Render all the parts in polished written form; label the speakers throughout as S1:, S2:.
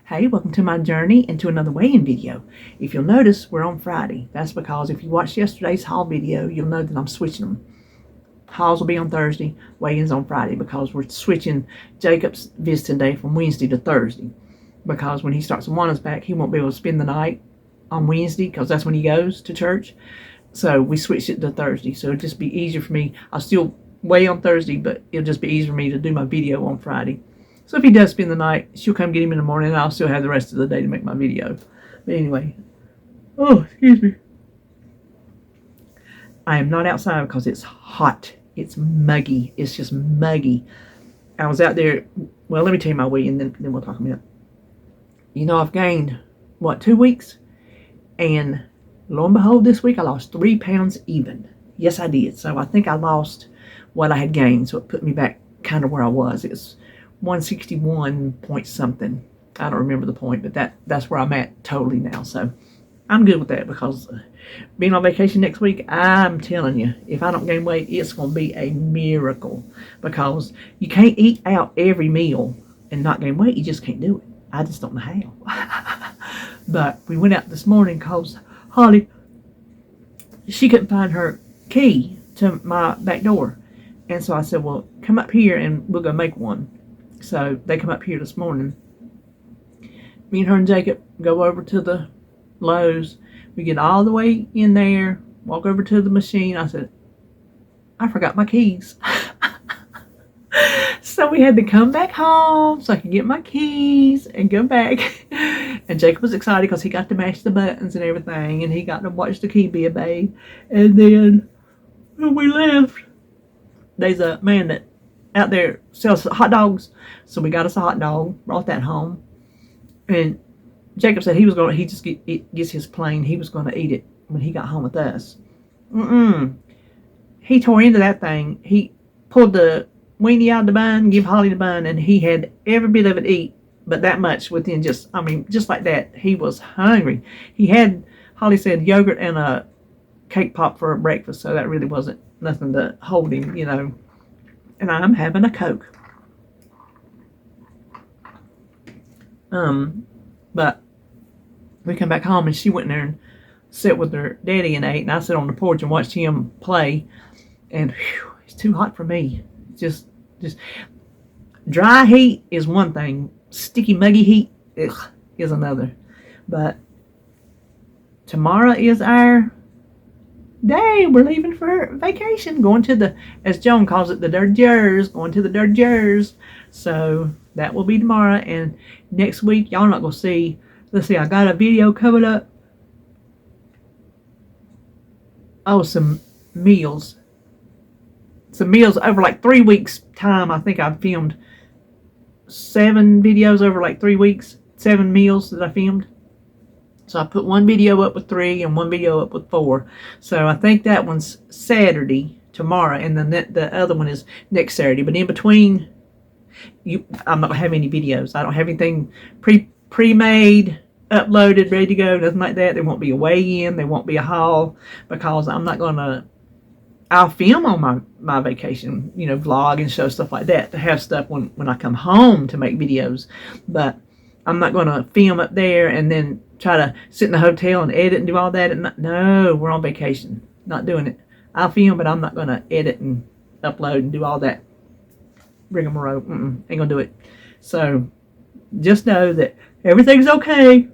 S1: Hey, welcome to my journey into another weigh-in video. If you'll notice, we're on Friday. That's because if you watched yesterday's haul video, you'll know that I'm switching them. Hauls will be on Thursday, weigh-ins on Friday, because we're switching Jacob's visiting day from Wednesday to Thursday. Because when he starts Awana's back, he won't be able to spend the night on Wednesday because that's when he goes to church. So we switched it to Thursday. So it'll just be easier for me. I'll still weigh on Thursday, but it'll just be easier for me to do my video on Friday. So if he does spend the night, she'll come get him in the morning, and I'll still have the rest of the day to make my video. But anyway, excuse me. I am not outside because it's hot. It's muggy. It's just muggy. I was out there. Well, let me tell you my weight, and then we'll talk about it. You know, I've gained, 2 weeks? And lo and behold, this week I lost 3 pounds even. Yes, I did. So I think I lost what I had gained. So it put me back kind of where I was. It's 161 point something. I don't remember the point, but that's where I'm at totally now. So I'm good with that because being on vacation next week, I'm telling you, if I don't gain weight, it's going to be a miracle because you can't eat out every meal and not gain weight. You just can't do it. I just don't know how. But we went out this morning because Holly, she couldn't find her key to my back door. And so I said, well, come up here and we'll go make one. So they come up here this morning. Me and her and Jacob go over to the Lowe's. We get all the way in there, walk over to the machine. I said, I forgot my keys. So we had to come back home so I could get my keys and go back. And Jacob was excited because he got to mash the buttons and everything. And he got to watch the key be obeyed. And then when we left, there's a man that out there sells hot dogs. So we got us a hot dog, brought that home. And Jacob said he just gets his plane. He was going to eat it when he got home with us. He tore into that thing. He pulled the weenie out of the bun, give Holly the bun, and he had every bit of it eat, but that much within just like that. He was hungry. He had, Holly said, yogurt and a cake pop for breakfast, so that really wasn't nothing to hold him, you know. And I'm having a Coke. But we come back home and she went in there and sat with her daddy and ate, and I sat on the porch and watched him play, and whew, it's too hot for me. Just dry heat is one thing. Sticky, muggy heat is another. But tomorrow is our day. We're leaving for vacation, going to the, as Joan calls it, the Dirgers, going to the Dirgers. So that will be tomorrow. And next week, y'all not going to see, let's see, I got a video coming up. Oh, some meals over like 3 weeks time. I think I filmed 7 videos over like 3 weeks, 7 meals that I filmed. So I put one video up with 3 and one video up with 4. So I think that one's Saturday, tomorrow, and then the other one is next Saturday. But in between, I'm not gonna have any videos. I don't have anything pre-made, uploaded, ready to go, nothing like that. There won't be a weigh-in, there won't be a haul, because I'm not gonna. I'll film on my vacation, you know, vlog and show stuff like that to have stuff when I come home to make videos. But I'm not going to film up there and then try to sit in the hotel and edit and do all that. And no, we're on vacation. Not doing it. I'll film, but I'm not going to edit and upload and do all that rigmarole. Ain't going to do it. So just know that everything's okay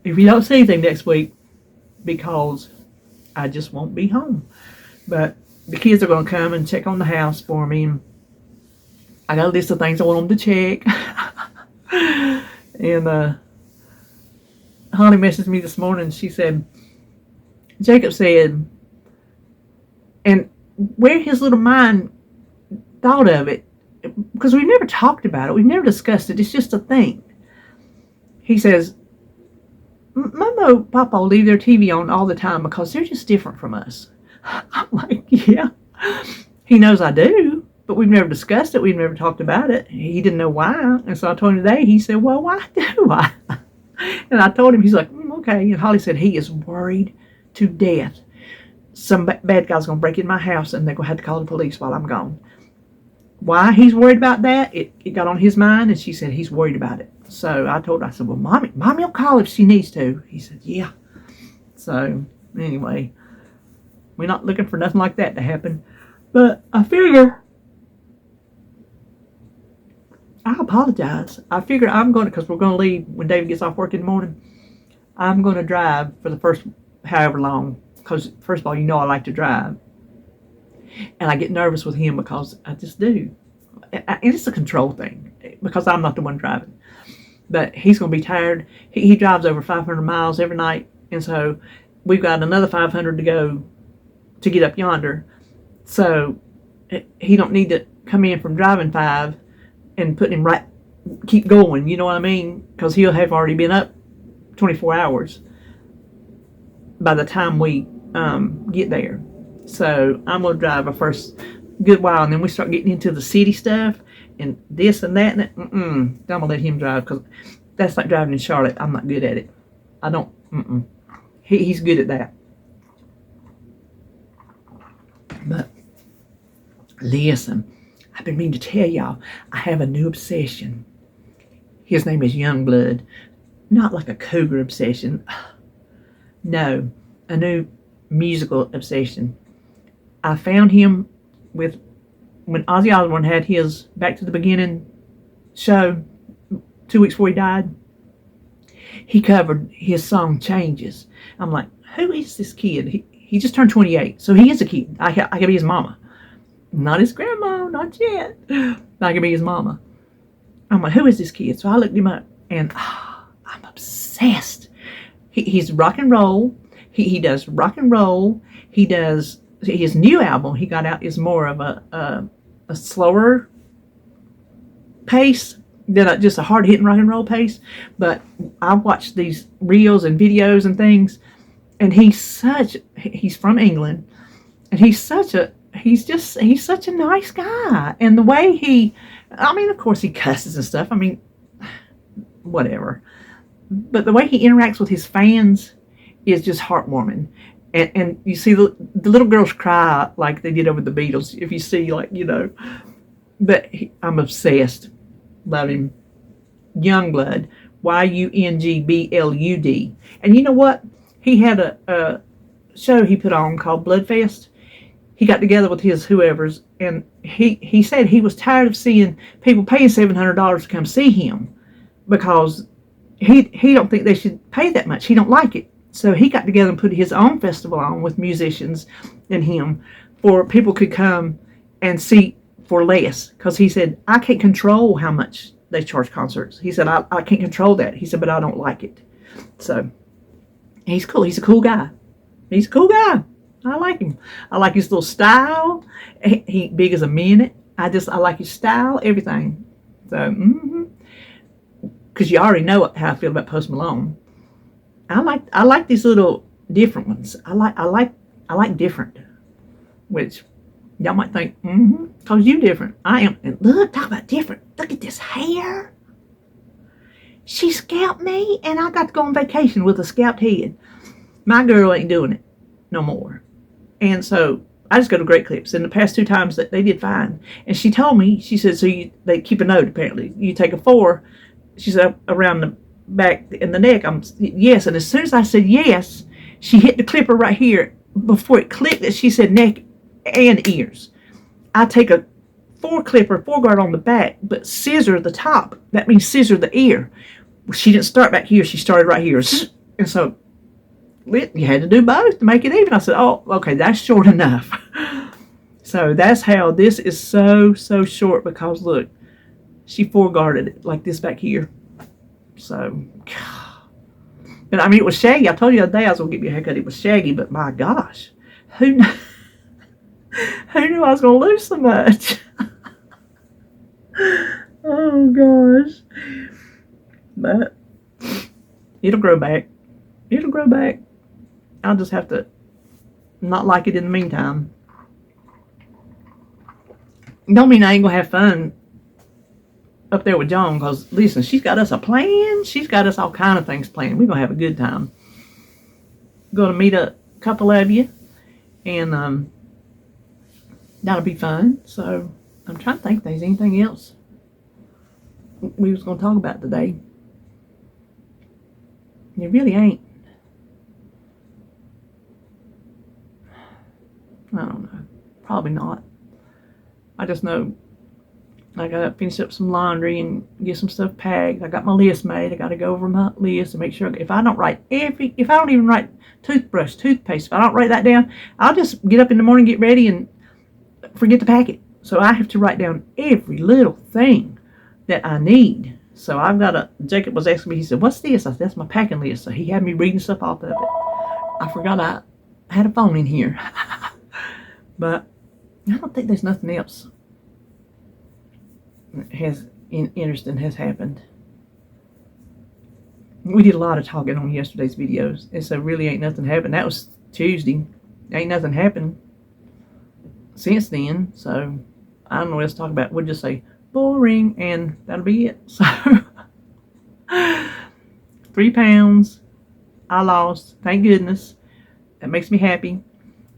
S1: if you don't see anything next week, because I just won't be home. But the kids are going to come and check on the house for me. And I got a list of things I want them to check. And Holly messaged me this morning. She said, Jacob said, and where his little mind thought of it, because we've never talked about it. We've never discussed it. It's just a thing. He says, Mama, Papa will leave their TV on all the time because they're just different from us. I'm like, yeah. He knows I do, but we've never discussed it. We've never talked about it. He didn't know why. And so I told him today. He said, well, why do I? And I told him, he's like, okay. And Holly said he is worried to death. Some bad guy's going to break in my house and they're going to have to call the police while I'm gone. Why he's worried about that, it got on his mind, and she said he's worried about it. So I told her, I said, well, mommy will call if she needs to. He said, yeah. So anyway, we're not looking for nothing like that to happen. But I figure, I apologize. I figure I'm going to, because we're going to leave when David gets off work in the morning. I'm going to drive for the first however long. Because first of all, I like to drive. And I get nervous with him because I just do. And it's a control thing because I'm not the one driving. But he's going to be tired. He drives over 500 miles every night. And so we've got another 500 to go to get up yonder. So he don't need to come in from driving 5 and put him right, keep going. You know what I mean? Because he'll have already been up 24 hours by the time we get there. So I'm going to drive a first good while, and then we start getting into the city stuff and this and that. And I'm going to let him drive because that's like driving in Charlotte. I'm not good at it. I don't, he's good at that. But listen, I've been meaning to tell y'all, I have a new obsession. His name is Youngblood. Not like a cougar obsession. No, a new musical obsession. I found him when Ozzy Osbourne had his Back to the Beginning show 2 weeks before he died. He covered his song Changes. I'm like, who is this kid? He just turned 28, so he is a kid. I can be his mama. Not his grandma, not yet. I can be his mama. I'm like, who is this kid? So I looked him up, and I'm obsessed. He's rock and roll. He does rock and roll. He does, his new album he got out is more of a slower pace than just a hard-hitting rock and roll pace. But I watched these reels and videos and things, and he's from England, and he's such a nice guy. And the way of course he cusses and stuff. Whatever. But the way he interacts with his fans is just heartwarming. And you see the little girls cry like they did over the Beatles. If you see, But I'm obsessed. Love him. Youngblood. Youngblud. And you know what? He had a show he put on called Bloodfest. He got together with his whoever's, and he said he was tired of seeing people paying $700 to come see him because he don't think they should pay that much. He don't like it. So he got together and put his own festival on with musicians and him for people could come and see for less. Because he said, I can't control how much they charge concerts. He said, I can't control that. He said, but I don't like it. So he's cool. He's a cool guy. He's a cool guy. I like him. I like his little style. He big as a minute. I like his style, everything. So, because you already know how I feel about Post Malone. I like these little different ones. I like different, which y'all might think, because you different. I am. And look, talk about different. Look at this hair. She scalped me, and I got to go on vacation with a scalped head. My girl ain't doing it no more. And so I just go to Great Clips. And the past 2 times that they did fine. And she told me, she said, so they keep a note apparently. You take a 4, she said, around the back and the neck. Yes. And as soon as I said yes, she hit the clipper right here. Before it clicked that she said neck and ears. I take a 4 guard on the back, but scissor the top. That means scissor the ear. She didn't start back here. She started right here. And so you had to do both to make it even. I said, oh, okay, that's short enough. So that's how this is so short because look, she 4-guarded it like this back here. So, but it was shaggy. I told you the other day I was going to get me a haircut. It was shaggy, but my gosh, who knew I was going to lose so much? Oh gosh. But it'll grow back. I'll just have to not like it in the meantime. Don't mean I ain't gonna have fun up there with Joan, because listen, she's got us a plan. She's got us all kind of things planned. We're gonna have a good time. Gonna meet a couple of you, and that'll be fun. So I'm trying to think if there's anything else we was gonna talk about today. You really ain't. I don't know. Probably not. I just know I gotta finish up some laundry and get some stuff packed. I got my list made. I gotta go over my list and make sure if I don't even write toothbrush, toothpaste, if I don't write that down, I'll just get up in the morning, get ready, and forget to pack it. So I have to write down every little thing that I need. So I've got Jacob was asking me, he said, what's this? I said, that's my packing list. So he had me reading stuff off of it. I forgot I had a phone in here. But I don't think there's nothing else interesting has happened. We did a lot of talking on yesterday's videos, and so really ain't nothing happened. That was Tuesday. Ain't nothing happened since then, so I don't know what else to talk about. We'll just say boring, and that'll be it. So 3 pounds I lost, thank goodness. That makes me happy.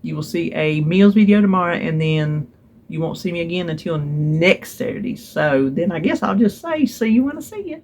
S1: You will see a meals video tomorrow, and then you won't see me again until next Saturday. So then I guess I'll just say see you when I see you.